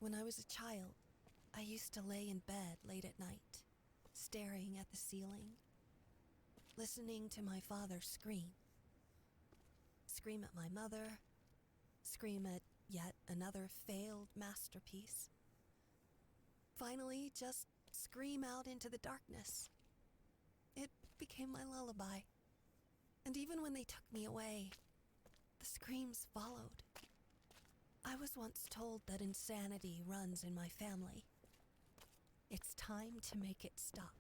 When I was a child, I used to lay in bed late at night, staring at the ceiling, listening to my father scream. Scream at my mother, scream at yet another failed masterpiece. Finally, just scream out into the darkness. It became my lullaby. And even when they took me away, the screams followed. I was once told that insanity runs in my family. It's time to make it stop.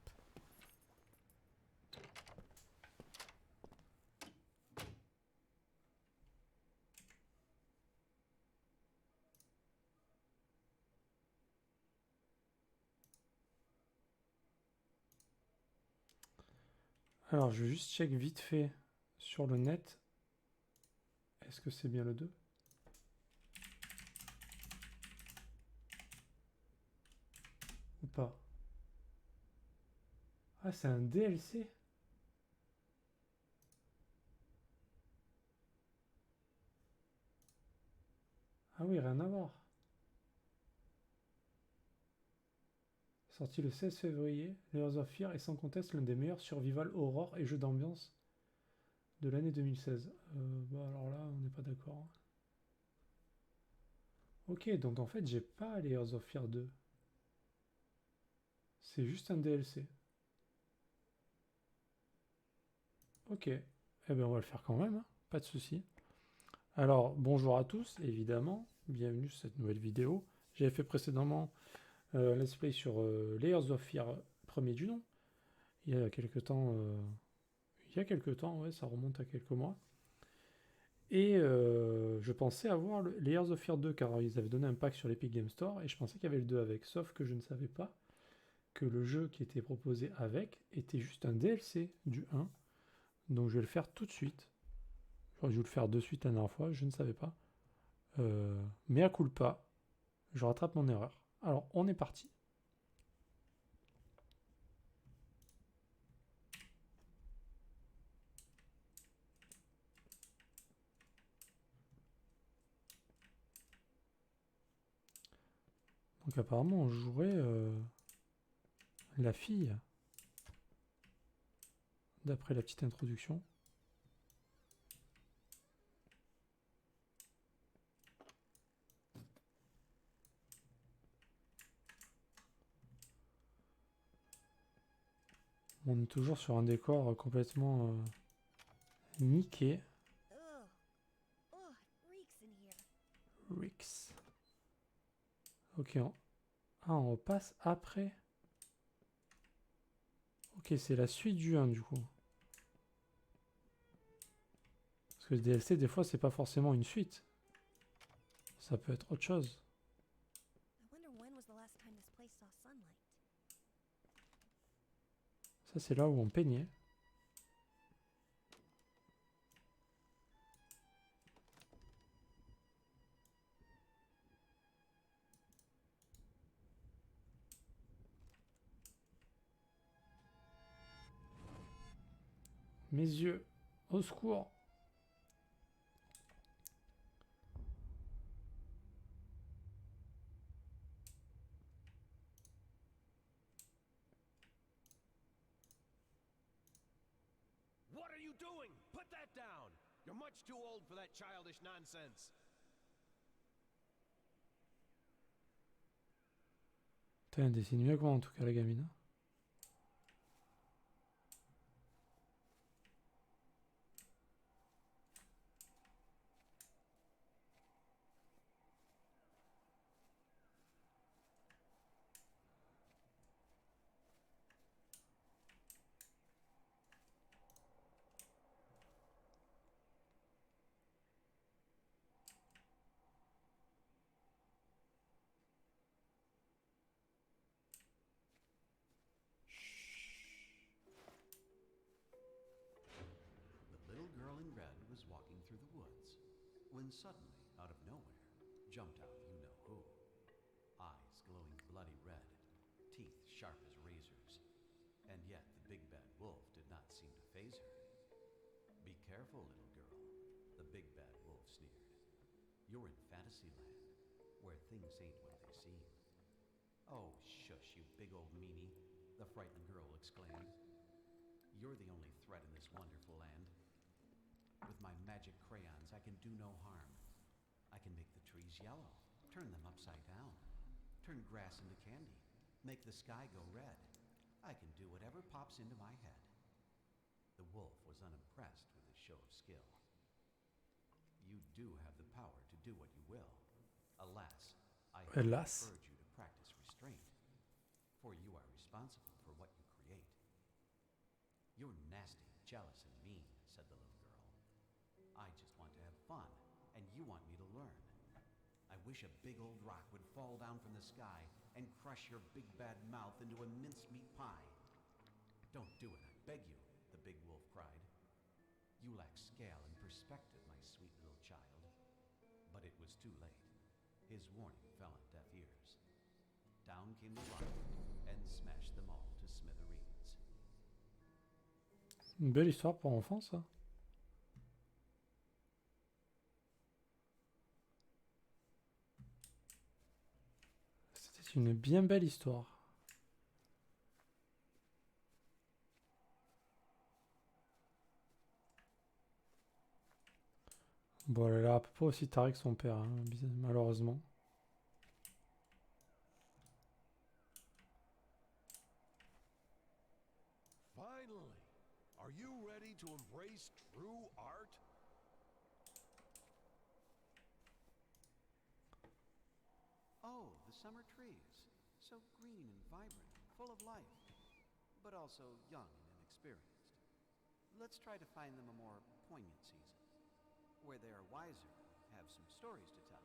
Alors, je vais juste check vite fait sur le net. Est-ce que c'est bien le 2? Ou pas? Ah, c'est un DLC? Ah oui, rien à voir. Sorti le 16 février, Layers of Fear est sans conteste l'un des meilleurs survival horror et jeux d'ambiance de l'année 2016. Bah alors là, on n'est pas d'accord. Ok, donc en fait, j'ai pas Layers of Fear 2. C'est juste un DLC. Ok. Eh bien, on va le faire quand même, hein. Pas de souci. Alors, bonjour à tous, évidemment. Bienvenue sur cette nouvelle vidéo. J'avais fait précédemment un let's play sur Layers of Fear, premier du nom. Il y a quelques temps. Ouais, ça remonte à quelques mois. Et je pensais avoir le Layers of Fear 2, car ils avaient donné un pack sur l'Epic Game Store, et je pensais qu'il y avait le 2 avec. Sauf que je ne savais pas que le jeu qui était proposé avec était juste un DLC du 1. Donc je vais le faire tout de suite. J'aurais dû le faire de suite la dernière fois, je ne savais pas. Mea culpa, je rattrape mon erreur. Alors on est parti. Donc apparemment on jouerait la fille, d'après la petite introduction. On est toujours sur un décor complètement niqué. Ugh. Ugh, it reeks in here. Rix. Ok, on repasse après. Ok, c'est la suite du 1 du coup. Parce que le DLC, des fois, c'est pas forcément une suite. Ça peut être autre chose. I wonder when was the last time this place saw sunlight. Ça, c'est là où on peignait. Mes yeux, au secours. What are you doing? Put that down! You're much too old for that childish nonsense. Putain, elle dessine mieux que moi en tout cas, la gamine. The little girl in red was walking through the woods when suddenly, out of nowhere, jumped out you know who. Eyes glowing bloody red, teeth sharp as razors. And yet the big bad wolf did not seem to faze her. Be careful, little girl, the big bad wolf sneered. You're in Fantasyland, where things ain't what they seem. Oh, shush, you big old meanie, the frightened girl exclaimed. You're the only threat in this wonderful land. With my magic crayons, I can do no harm. I can make the trees yellow, turn them upside down, turn grass into candy, make the sky go red. I can do whatever pops into my head. The wolf was unimpressed with his show of skill. You do have the power to do what you will. Alas, I have Hélas. urged you to practice restraint, for you are responsible for what you create. You're nasty, jealous, and mean, said the little girl. I just want to have fun, and you want me to learn. I wish a big old rock would fall down from the sky and crush your big bad mouth into a mincemeat pie. Don't do it, I beg you, the big wolf cried. You lack scale and perspective, my sweet little child. But it was too late. His warning fell on deaf ears. Down came the rock and smashed them all to smithereens. Une belle histoire pour enfants, ça. C'était une bien belle histoire. Bon, elle a l'air à peu près aussi tarée que son père, hein, malheureusement. Finally! Are you ready to embrace true art? Oh, the summer trees. So green and vibrant, full of life, but also young and inexperienced. Let's try to find them a more poignant season, where they are wiser and have some stories to tell.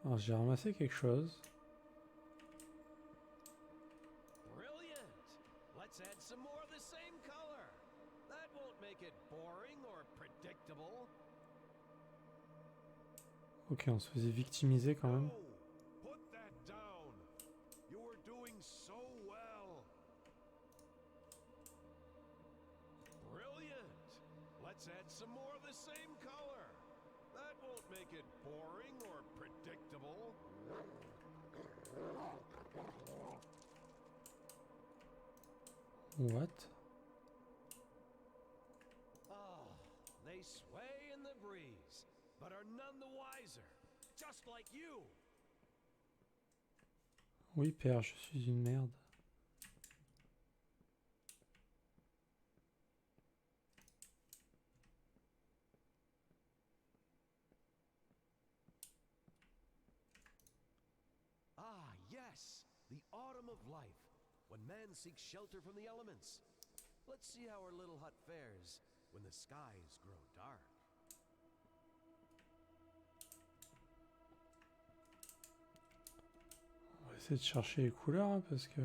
Alors, j'ai ramassé quelque chose. Brilliant! Let's add some more of the same color. That won't make it boring or predictable. Ok, on se faisait victimiser quand même. No! Put that down! You are doing so well! Brilliant! Let's add some more of the same color. That won't make it boring or predictable. What? Ah, they sway in the breeze, but are none the wiser, just like you. Oui, père, je suis une merde. Ah, yes, the autumn of life, when man seeks shelter from the elements. Let's see how our little hut fares when the skies grow dark. On va essayer de chercher les couleurs, hein, parce que...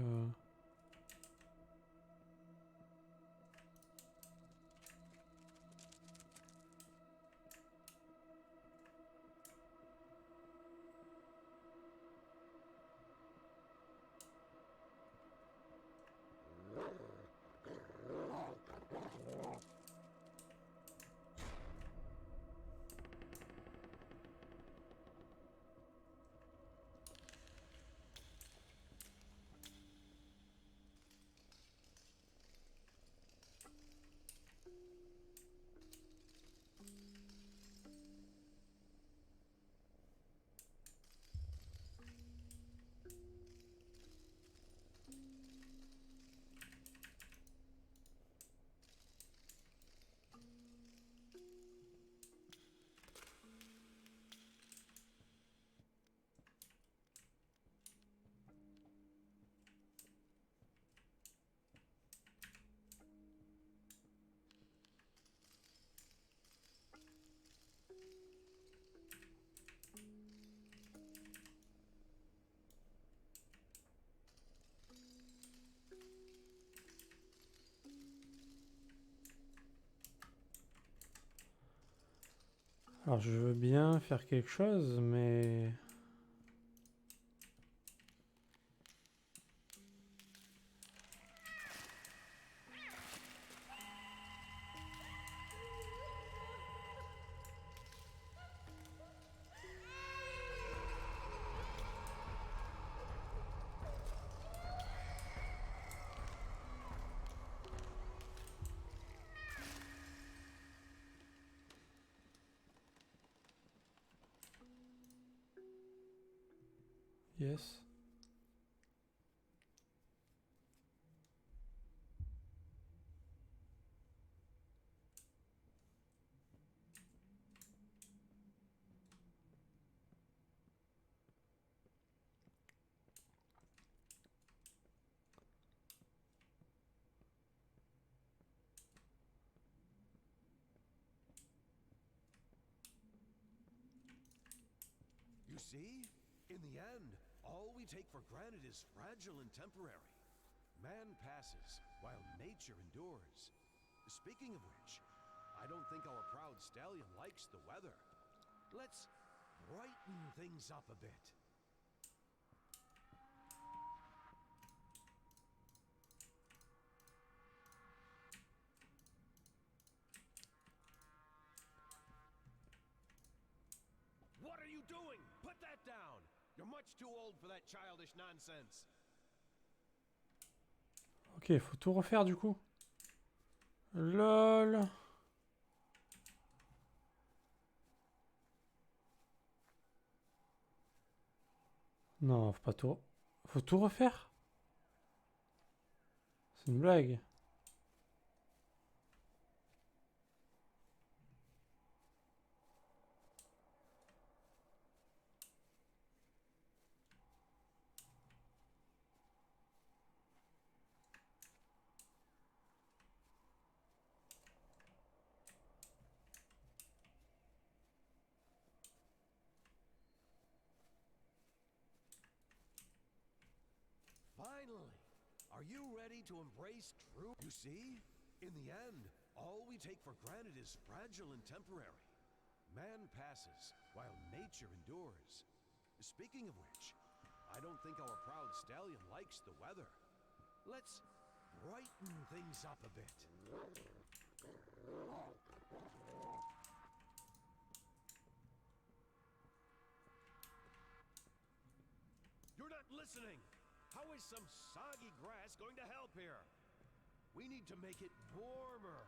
Alors, je veux bien faire quelque chose, mais... Yes. You see? In the end, all we take for granted is fragile and temporary. Man passes, while nature endures. Speaking of which, I don't think our proud stallion likes the weather. Let's brighten things up a bit. What are you doing? Put that down! You're much too old for that childish nonsense. Ok, faut tout refaire du coup. LOL. Non, faut pas tout... Faut tout refaire? C'est une blague. Finally! Are you ready to embrace true? You see? In the end, all we take for granted is fragile and temporary. Man passes, while nature endures. Speaking of which, I don't think our proud stallion likes the weather. Let's brighten things up a bit. You're not listening! How is some soggy grass going to help here? We need to make it warmer.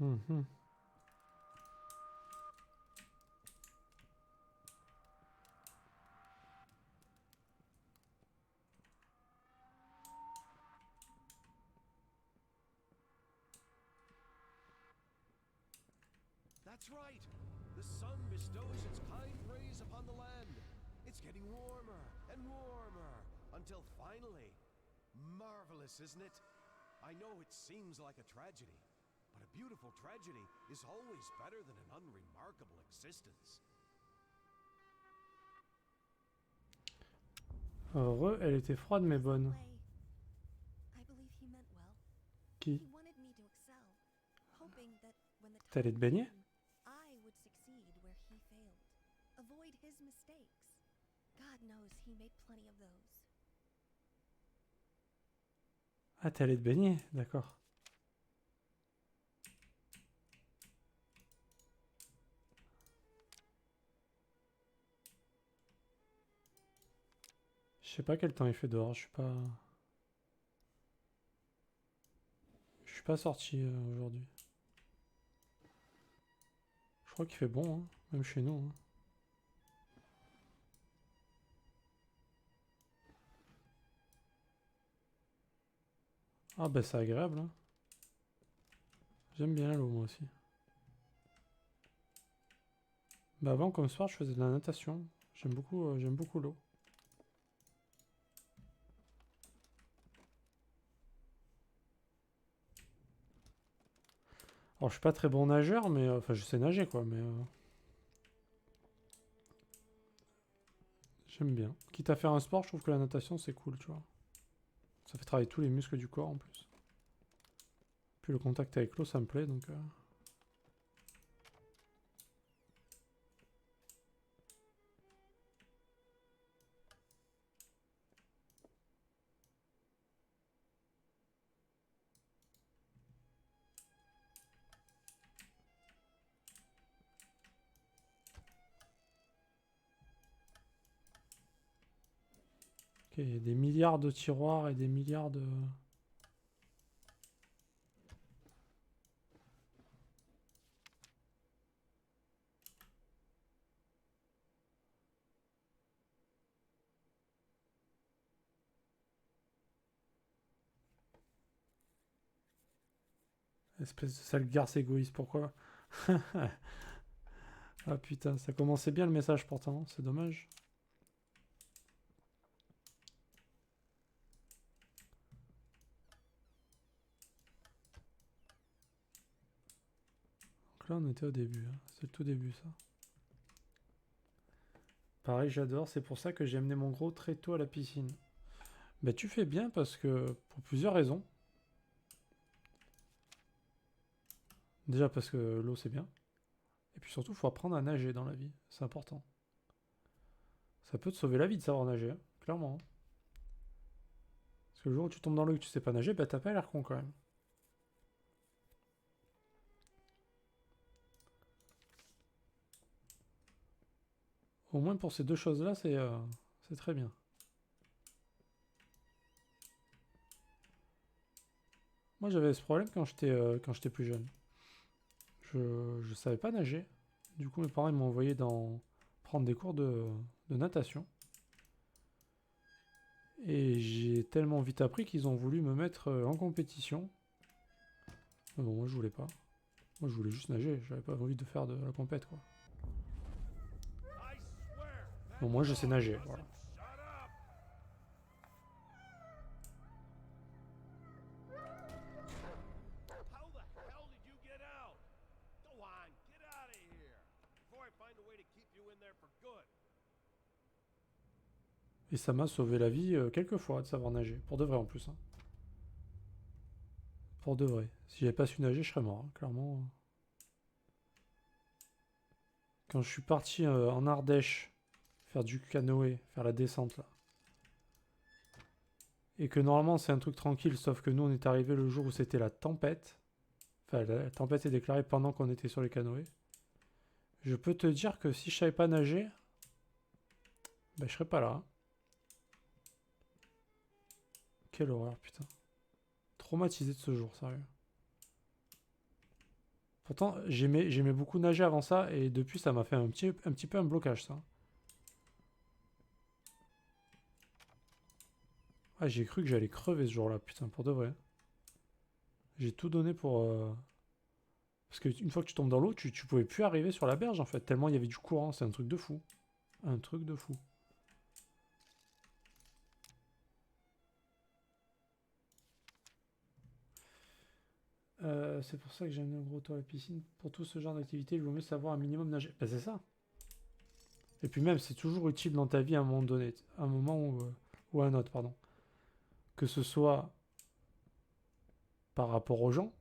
Mhm. That's right! The sun bestows its kind rays upon the land. It's getting warmer and warmer until finally... Marvelous, isn't it? I know it seems like a tragedy, but a beautiful tragedy is always better than an unremarkable existence. Heureux, elle était froide mais bonne. I believe he meant well. Qui? He wanted me to excel, hoping that when the T'allais time te baigner? came, I would succeed where he failed. Avoid his mistakes. God knows he made plenty of those. Ah, t'es allé te baigner, d'accord. Je sais pas quel temps il fait dehors, je suis pas... Je suis pas sorti aujourd'hui. Je crois qu'il fait bon, hein, même chez nous. Hein. Ah bah c'est agréable, hein. J'aime bien l'eau moi aussi. Bah avant comme sport je faisais de la natation. J'aime beaucoup l'eau. Alors je suis pas très bon nageur mais enfin je sais nager quoi mais j'aime bien. Quitte à faire un sport, je trouve que la natation c'est cool, tu vois. Ça fait travailler tous les muscles du corps en plus. Puis le contact avec l'eau ça me plaît donc Ok, il y a des milliards de tiroirs et des milliards de... Espèce de sale garce égoïste, pourquoi? Ah putain, ça commençait bien le message pourtant, c'est dommage. Donc là on était au début, hein. C'est le tout début ça. Pareil, j'adore, c'est pour ça que j'ai amené mon gros très tôt à la piscine. Bah tu fais bien parce que, pour plusieurs raisons. Déjà parce que l'eau c'est bien. Et puis surtout, il faut apprendre à nager dans la vie, c'est important. Ça peut te sauver la vie de savoir nager, hein, clairement, hein. Parce que le jour où tu tombes dans l'eau et que tu sais pas nager, bah t'as pas l'air con quand même. Au moins pour ces deux choses-là, c'est très bien. Moi j'avais ce problème quand j'étais plus jeune. Je savais pas nager. Du coup mes parents ils m'ont envoyé prendre des cours de natation. Et j'ai tellement vite appris qu'ils ont voulu me mettre en compétition. Mais bon, moi je voulais pas. Moi je voulais juste nager, j'avais pas envie de faire de la compète quoi. Bon, moi je sais nager, voilà. How the hell did you get out? Go on, get out of here before I find a way to keep you in there for good. Et ça m'a sauvé la vie quelques fois de savoir nager. Pour de vrai en plus, hein. Pour de vrai. Si j'avais pas su nager, je serais mort, hein, clairement. Quand je suis parti en Ardèche faire du canoë, faire la descente là. Et que normalement c'est un truc tranquille, sauf que nous on est arrivé le jour où c'était la tempête. Enfin, la tempête est déclarée pendant qu'on était sur les canoës. Je peux te dire que si je savais pas nager, ben je serais pas là, hein. Quelle horreur, putain. Traumatisé de ce jour, sérieux. Pourtant, j'aimais beaucoup nager avant ça, et depuis, ça m'a fait un petit peu un blocage, ça. Ah, j'ai cru que j'allais crever ce jour-là, putain, pour de vrai. J'ai tout donné pour... Parce qu'une fois que tu tombes dans l'eau, tu pouvais plus arriver sur la berge, en fait, tellement il y avait du courant, c'est un truc de fou. Un truc de fou. C'est pour ça que j'ai amené un gros toit à la piscine. Pour tout ce genre d'activité, il vaut mieux savoir un minimum nager. Ben c'est ça. Et puis même, c'est toujours utile dans ta vie à un moment donné. À un moment ou à un autre, pardon. Que ce soit par rapport aux gens.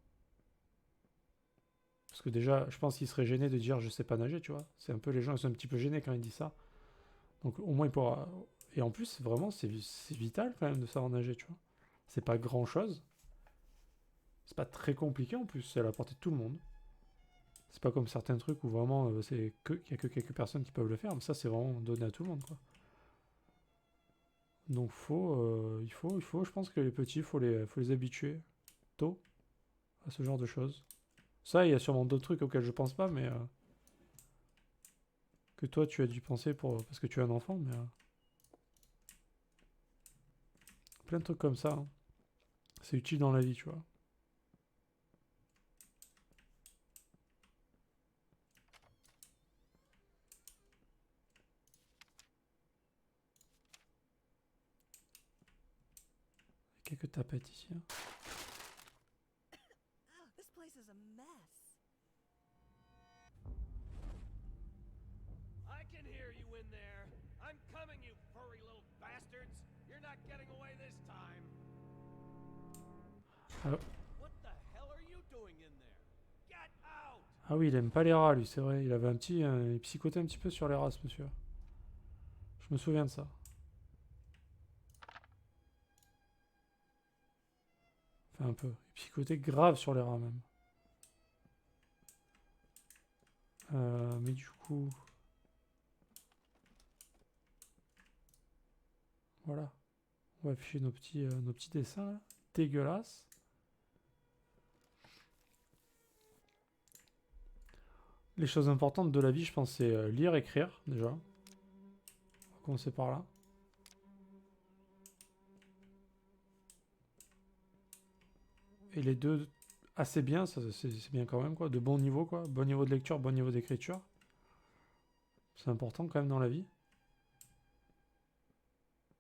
Parce que déjà, je pense qu'ils seraient gênés de dire je sais pas nager, tu vois. C'est un peu les gens, ils sont un petit peu gênés quand ils disent ça. Donc au moins il pourra... Et en plus, vraiment, c'est vital quand même de savoir nager, tu vois. C'est pas grand chose. C'est pas très compliqué en plus, c'est à la portée de tout le monde. C'est pas comme certains trucs où vraiment qu'il y a que quelques personnes qui peuvent le faire, mais ça c'est vraiment donné à tout le monde quoi. Donc il faut, je pense que les petits, faut les habituer tôt à ce genre de choses. Ça, il y a sûrement d'autres trucs auxquels je pense pas, mais que toi tu as dû penser parce que tu es un enfant, mais plein de trucs comme ça, hein. C'est utile dans la vie, tu vois. Quelques tapettes ici. Hein. Oh, this place is a mess. I can hear you in there. I'm coming, you furry little bastards. You're not getting away this time. Alors, What the hell are you doing in there? Get out! ah oui, il aime pas les rats, lui, c'est vrai. Il avait il psychotait un petit peu sur les rats, ce monsieur. Je me souviens de ça. Enfin, un peu. Il psychotait grave sur les rats, même. Mais du coup... Voilà. On va afficher nos petits dessins, là. Dégueulasses. Les choses importantes de la vie, je pense, c'est lire, écrire, déjà. On va commencer par là. Et les deux, assez bien, c'est bien quand même, quoi. De bon niveau, quoi. Bon niveau de lecture, bon niveau d'écriture. C'est important quand même dans la vie.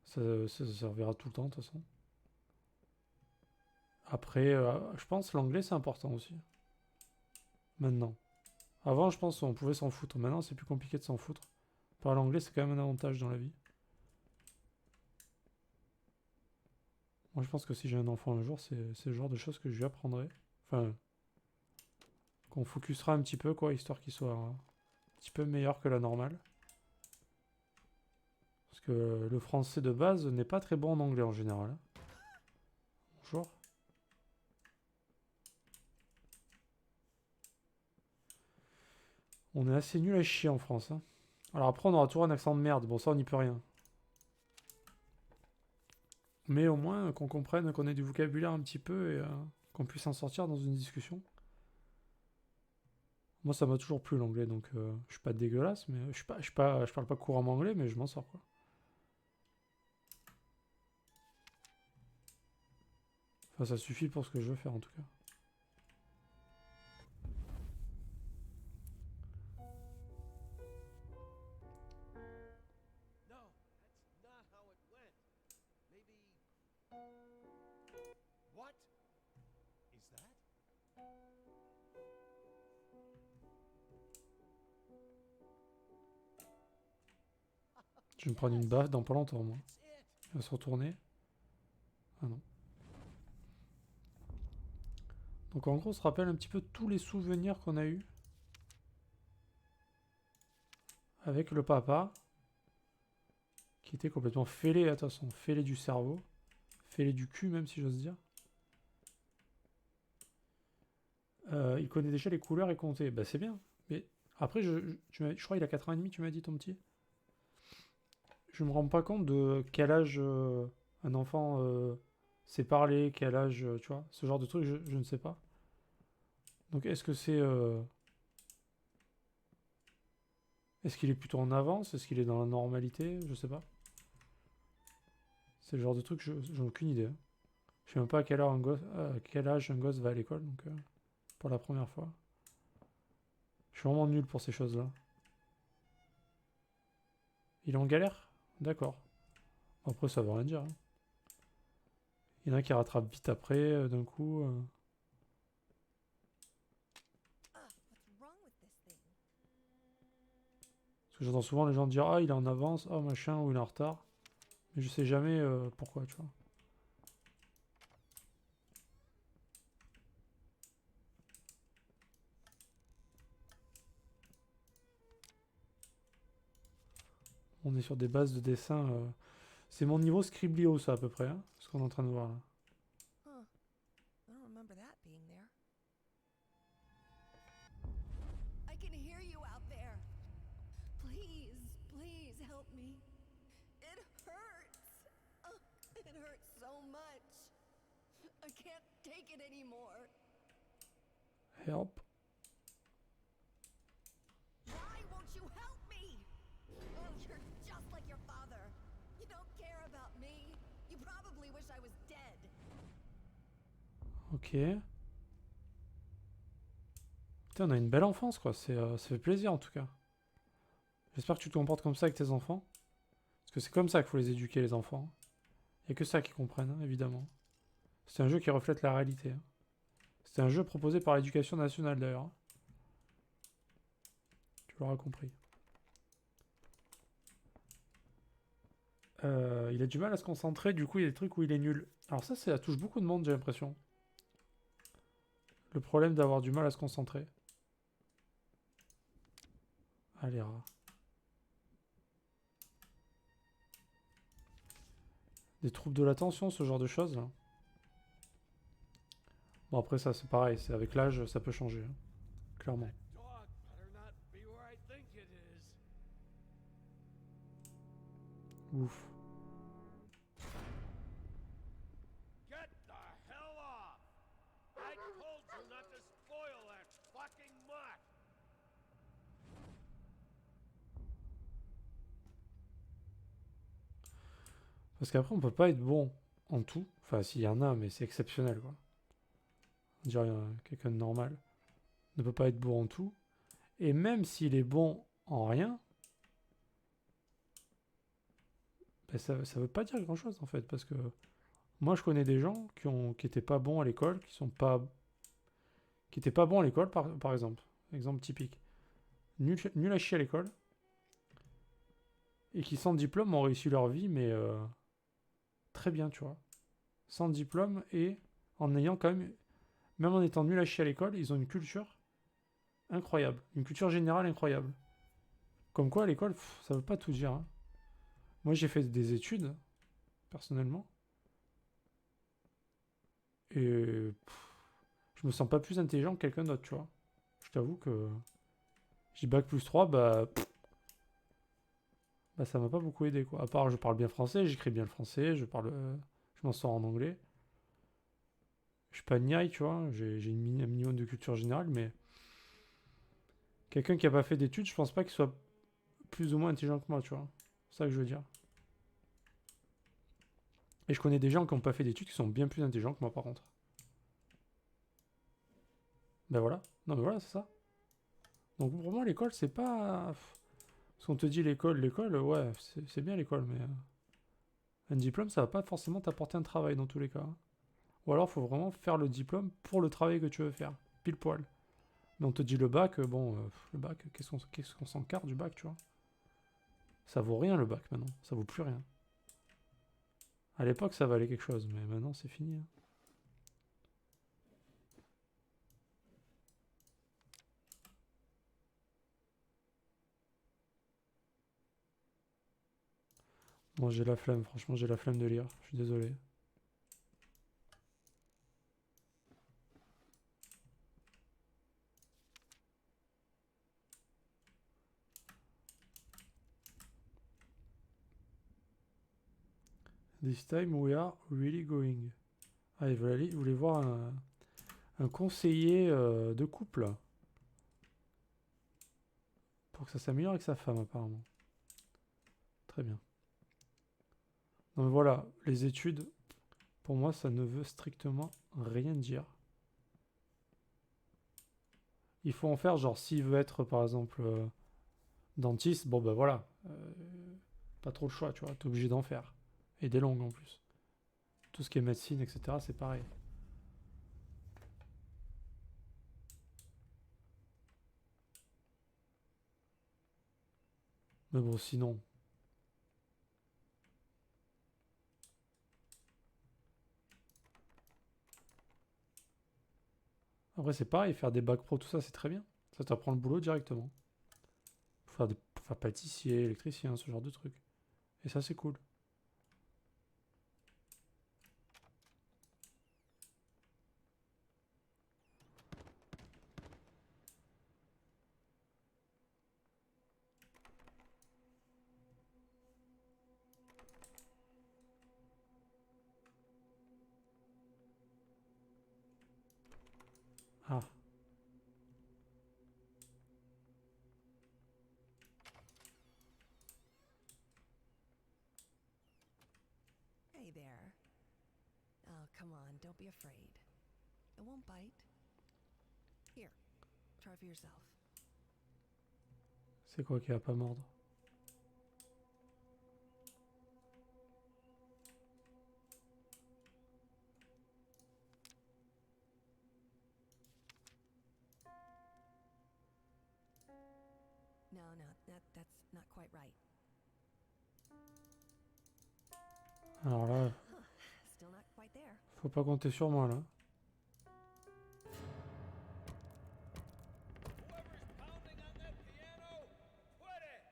Ça servira tout le temps, de toute façon. Après, je pense l'anglais, c'est important aussi. Maintenant. Avant, je pense qu'on pouvait s'en foutre. Maintenant, c'est plus compliqué de s'en foutre. Parler anglais, c'est quand même un avantage dans la vie. Moi, je pense que si j'ai un enfant un jour, c'est le genre de choses que je lui apprendrai. Enfin, qu'on focusera un petit peu, quoi, histoire qu'il soit un petit peu meilleur que la normale. Parce que le français de base n'est pas très bon en anglais en général. Hein. Bonjour. On est assez nul à chier en France. Hein. Alors après, on aura toujours un accent de merde. Bon, ça, on n'y peut rien. Mais au moins qu'on comprenne, qu'on ait du vocabulaire un petit peu et qu'on puisse en sortir dans une discussion. Moi, ça m'a toujours plu l'anglais, donc je suis pas dégueulasse, mais je parle pas couramment anglais, mais je m'en sors, quoi. Enfin, ça suffit pour ce que je veux faire, en tout cas. No, that's not how it went. Maybe... What is that? Je vais me prendre une baffe dans pas longtemps, moi. That's it. Il va se retourner. Ah non. Donc en gros, on se rappelle un petit peu tous les souvenirs qu'on a eus avec le papa, qui était complètement fêlé, attention, fêlé du cerveau, fêlé du cul même si j'ose dire. Il connaît déjà les couleurs et compter. Bah c'est bien. Mais après, je crois qu'il a 4 ans et demi, tu m'as dit ton petit. Je me rends pas compte de quel âge un enfant sait parler, quel âge, tu vois, ce genre de truc, je ne sais pas. Donc est-ce que c'est... Est-ce qu'il est plutôt en avance? Est-ce qu'il est dans la normalité? Je sais pas. C'est le genre de truc, j'en ai aucune idée. Hein. Je sais même pas à quel âge un gosse va à l'école, donc pour la première fois. Je suis vraiment nul pour ces choses-là. Il est en galère? D'accord. Après, ça veut rien dire. Hein. Il y en a qui rattrapent vite après, d'un coup. What's wrong with this thing? Parce que j'entends souvent les gens dire ah il est en avance, ah machin, ou il est en retard. Mais je sais jamais pourquoi, tu vois. On est sur des bases de dessin. C'est mon niveau Scriblio, ça à peu près, hein, ce qu'on est en train de voir là. Huh. I don't remember that being there. I can hear you out there. Please, please help me. It hurts. Oh, it hurts so much. I can't take it anymore. Help. Why won't you help me? Oh, you're just like your father. You don't care about me. You probably wish I was dead. Ok. Putain, on a une belle enfance, quoi. Ça fait plaisir, en tout cas. J'espère que tu te comportes comme ça avec tes enfants. Parce que c'est comme ça qu'il faut les éduquer, les enfants. Il n'y a que ça qu'ils comprennent, hein, évidemment. C'est un jeu qui reflète la réalité. Hein. C'est un jeu proposé par l'éducation nationale, d'ailleurs. Hein. Tu l'auras compris. Il a du mal à se concentrer, du coup, il y a des trucs où il est nul. Alors ça touche beaucoup de monde, j'ai l'impression. Le problème d'avoir du mal à se concentrer. Allez, rats. Des troubles de l'attention, ce genre de choses, là. Bon, après, ça, c'est pareil. C'est avec l'âge, ça peut changer. Hein. Clairement. Dog better not be where I think it is. Ouf. Get the hell off! I told you not to spoil that fucking mutt! Parce qu'après, on peut pas être bon en tout. Enfin, s'il y en a, mais c'est exceptionnel, quoi. On dirait quelqu'un de normal ne peut pas être bon en tout. Et même s'il est bon en rien, ben ça veut pas dire grand-chose, en fait. Parce que moi, je connais des gens qui étaient pas bons à l'école, qui étaient pas bons à l'école, par exemple. Exemple typique. Nul à chier à l'école. Et qui, sans diplôme, ont réussi leur vie, mais très bien, tu vois. Sans diplôme et en ayant quand même en étant nul à chier à l'école, ils ont une culture incroyable. Une culture générale incroyable. Comme quoi, à l'école, ça veut pas tout dire. Hein. Moi, j'ai fait des études, personnellement. Et je me sens pas plus intelligent que quelqu'un d'autre, tu vois. Je t'avoue que j'ai bac plus 3, bah ça m'a pas beaucoup aidé, quoi. À part, je parle bien français, j'écris bien le français, je m'en sors en anglais. Je suis pas niaille, tu vois. J'ai un minimum de culture générale, mais quelqu'un qui a pas fait d'études, je pense pas qu'il soit plus ou moins intelligent que moi, tu vois. C'est ça que je veux dire. Et je connais des gens qui n'ont pas fait d'études qui sont bien plus intelligents que moi, par contre. Ben voilà. Non, mais voilà, c'est ça. Donc pour moi, l'école, c'est pas. Parce qu'on te dit l'école, ouais, c'est bien l'école, mais. Un diplôme, ça va pas forcément t'apporter un travail dans tous les cas. Ou alors, faut vraiment faire le diplôme pour le travail que tu veux faire. Pile poil. Mais on te dit le bac, bon, le bac, qu'est-ce qu'on s'en carre du bac, tu vois. Ça vaut rien le bac maintenant. Ça vaut plus rien. À l'époque, ça valait quelque chose, mais maintenant, c'est fini. Hein. Moi, j'ai la flemme, franchement, j'ai la flemme de lire. Je suis désolé. This time we are really going. Ah, ils voulaient voir un conseiller de couple. Pour que ça s'améliore avec sa femme, apparemment. Très bien. Donc voilà, les études, pour moi, ça ne veut strictement rien dire. Il faut en faire, genre, s'il veut être, par exemple, dentiste, bon, ben voilà. Pas trop le choix, tu vois. T'es obligé d'en faire. Et des langues, en plus. Tout ce qui est médecine, etc., c'est pareil. Mais bon, sinon... Après, c'est pareil, faire des bacs pro, tout ça, c'est très bien. Ça t'apprend le boulot directement. Pour faire pâtissier, électricien, ce genre de trucs. Et ça, c'est cool. Ah, Hey there. Oh, come on, don't be afraid. It won't bite. Here, try for yourself. C'est quoi qui va pas mordre? No, that's not quite right. Alors là, Still not quite there. faut pas compter sur moi là. Whoever's pounding on that piano, quit it!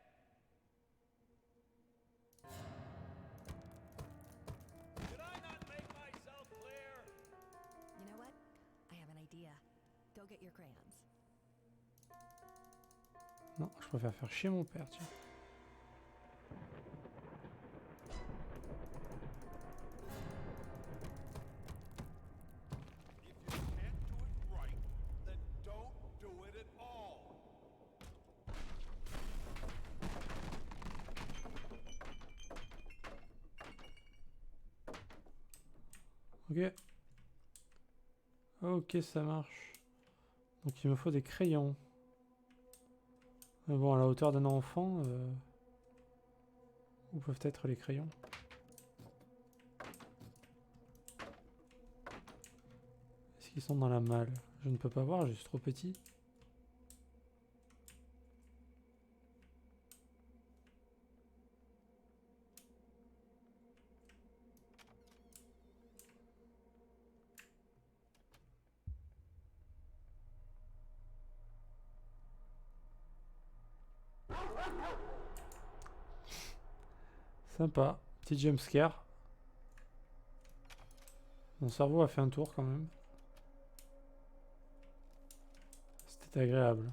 Did I not make myself clear? You know what? I have an idea. Go get your crayons. Non, je préfère faire chier mon père, tiens. If you can't do it right, then don't do it at all. Ok. Ok, ça marche. Donc il me faut des crayons. Mais bon, à la hauteur d'un enfant, où peuvent être les crayons? Est-ce qu'ils sont dans la malle? Je ne peux pas voir, je suis trop petit. Sympa, petit jumpscare. Mon cerveau a fait un tour quand même. C'était agréable.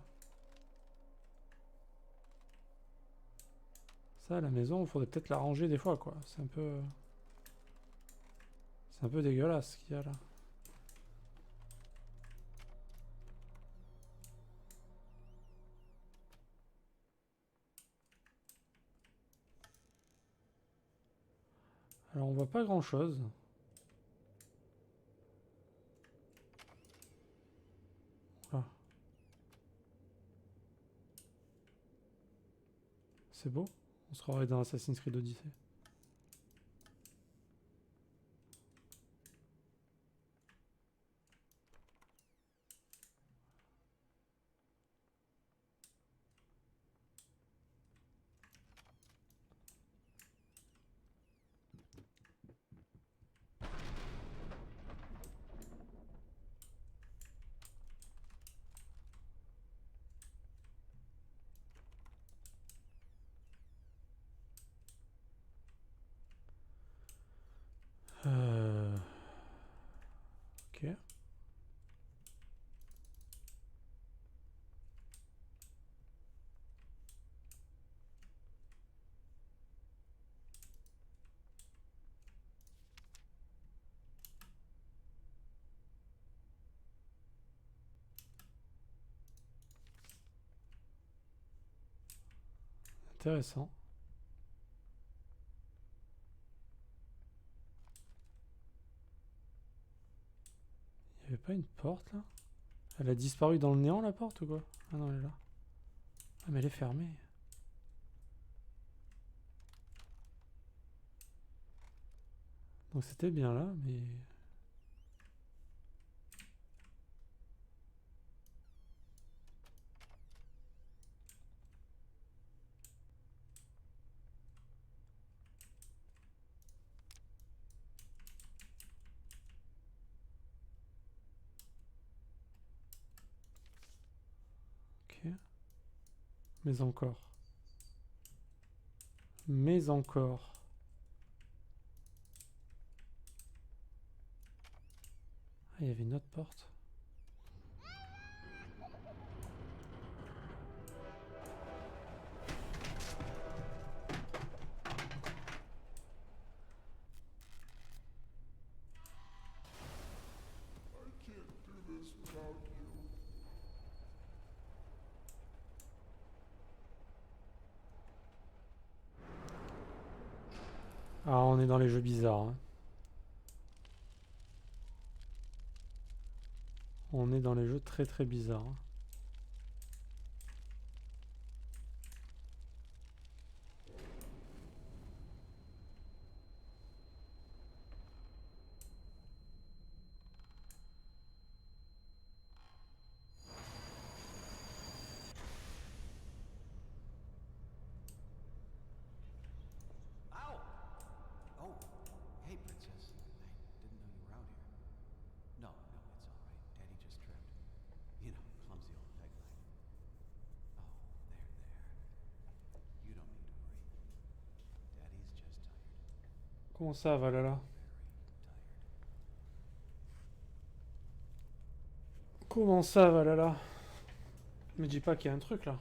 Ça, à la maison, il faudrait peut-être la ranger des fois, quoi. C'est un peu... C'est un peu dégueulasse ce qu'il y a là. Alors on voit pas grand chose. Ah. C'est beau. On se croirait dans Assassin's Creed Odyssey. Ok. Intéressant. Il n'y avait pas une porte là? Elle a disparu dans le néant la porte ou quoi? Ah non, elle est là. Ah mais elle est fermée. Donc c'était bien là, mais... Ok. Mais encore. Mais encore. Ah, il y avait une autre porte. Ah, on est dans les jeux bizarres, hein. on est dans les jeux très très bizarres. Hein. Ow! Oh, hey, Princess. I didn't know you were out here. No, it's all right. Daddy just tripped. You know, clumsy old peg leg. Oh, there. You don't need to worry. Daddy's just tired. Comment ça, Valhalla? Very tired. Comment ça, Valhalla? Me dis pas qu'il y a un truc là.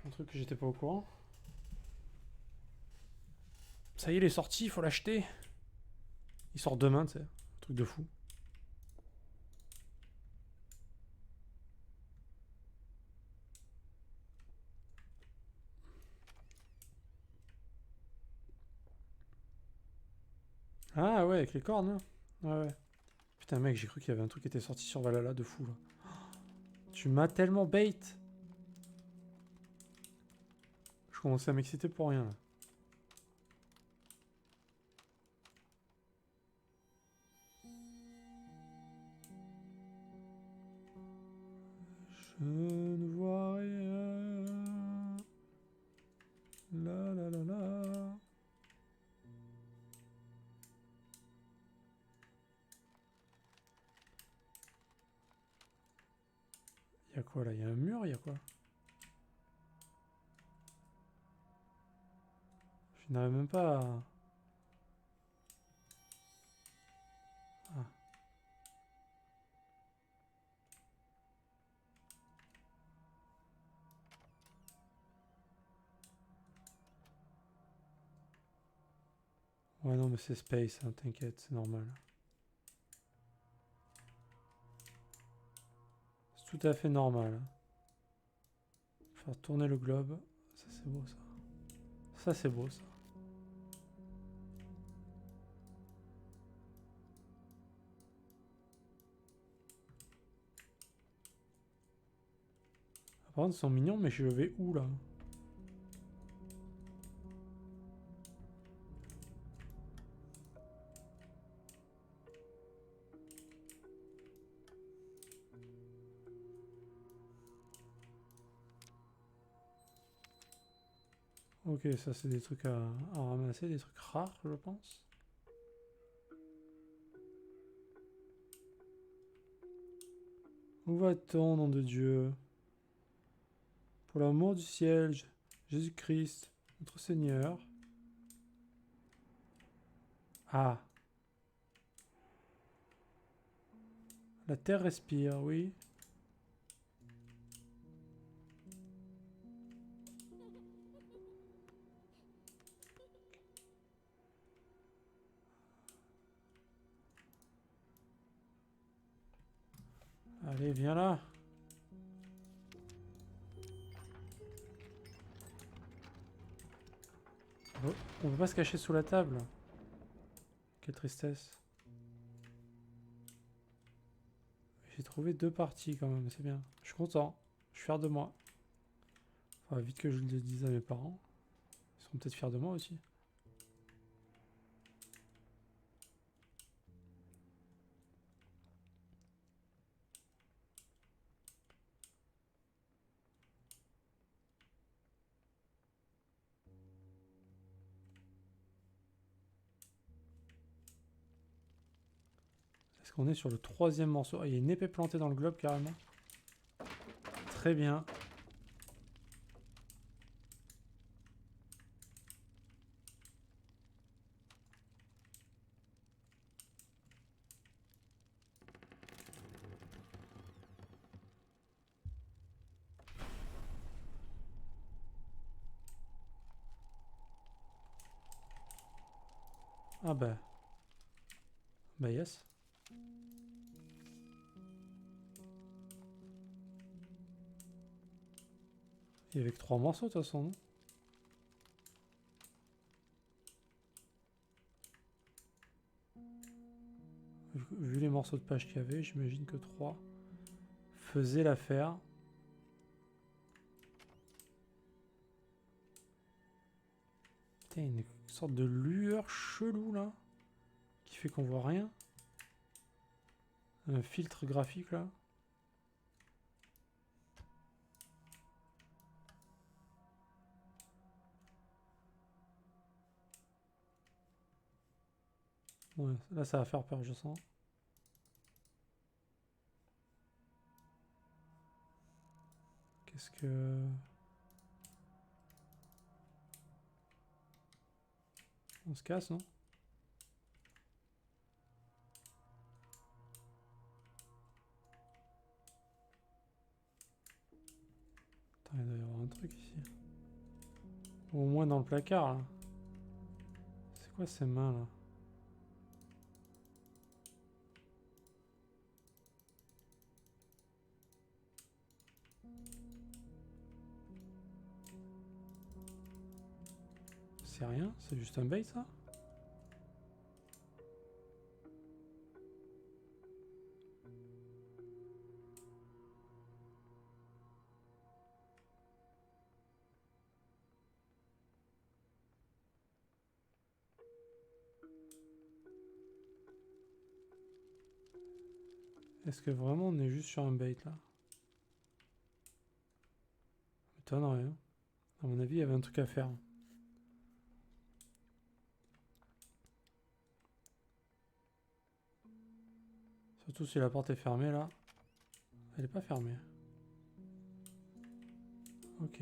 Un truc que j'étais pas au courant. Ça y est, il est sorti, il faut l'acheter. Il sort demain, tu sais. Un truc de fou. Ah ouais, avec les cornes, hein. Ouais, ouais. Putain, mec, j'ai cru qu'il y avait un truc qui était sorti sur Valhalla de fou, là. Tu m'as tellement bait. Je commençais à m'exciter pour rien, là. Je ne vois rien. La la la la. Y'a quoi là? Y'a un mur? Y'a quoi? Je n'arrive même pas à... Ah. Ouais non mais c'est space, hein, t'inquiète, c'est normal. C'est tout à fait normal. Faire tourner le globe, ça c'est beau ça. Ça c'est beau ça. Par contre ils sont mignons mais je vais où là? Ok, ça c'est des trucs à ramasser, des trucs rares je pense. Où va-t-on, nom de Dieu? Pour l'amour du ciel, Jésus-Christ, notre Seigneur. Ah. La terre respire, oui. Allez, viens là. On peut pas se cacher sous la table. Quelle tristesse. J'ai trouvé 2 parties quand même, c'est bien. Je suis content. Je suis fier de moi. Enfin, vite que je le dise à mes parents. Ils seront peut-être fiers de moi aussi. Est-ce qu'on est sur le 3e morceau? Ah, il y a une épée plantée dans le globe carrément. Très bien. Ah bah. Bah yes. Il y avait que 3 morceaux de toute façon, non? Vu les morceaux morceaux de page qu'il y avait. J'imagine que 3 faisaient l'affaire. Putain, il y a une sorte de lueur chelou là, qui fait qu'on voit rien. Un filtre graphique là. Ouais, là ça va faire peur, je sens. Qu'est-ce que... On se casse, non? Attends, il doit y avoir un truc ici. Au moins dans le placard, là. C'est quoi ces mains, là? C'est rien? C'est juste un bait, ça? Est-ce que vraiment on est juste sur un bait, là? M'étonnerait, hein. À mon avis, il y avait un truc à faire. Surtout si la porte est fermée, là. Elle est pas fermée. Ok.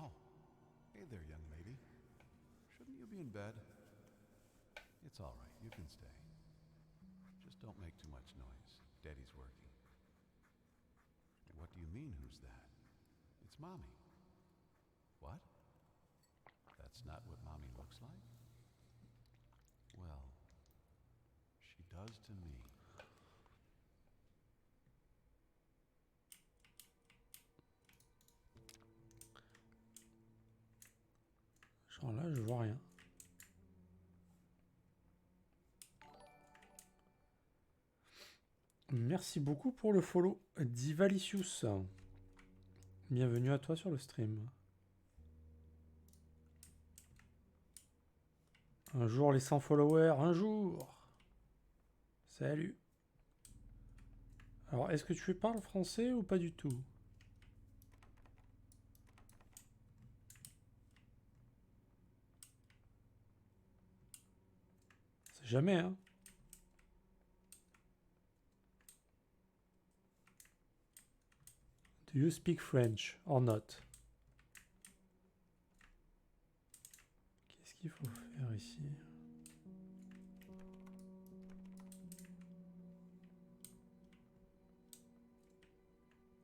Oh, hey there, young lady. Shouldn't you be in bed? It's all right, you can stay. Just don't make too much noise. Daddy's working. What do you mean, who's that? It's Mommy. What? That's not what Mommy looks like? Well, she does to me. Genre là, je vois rien. Merci beaucoup pour le follow, Divalicius. Bienvenue à toi sur le stream. Un jour les 100 followers, un jour. Salut. Alors, est-ce que tu parles français ou pas du tout? C'est jamais, hein. Do you speak French or not? Qu'est-ce qu'il faut faire ici?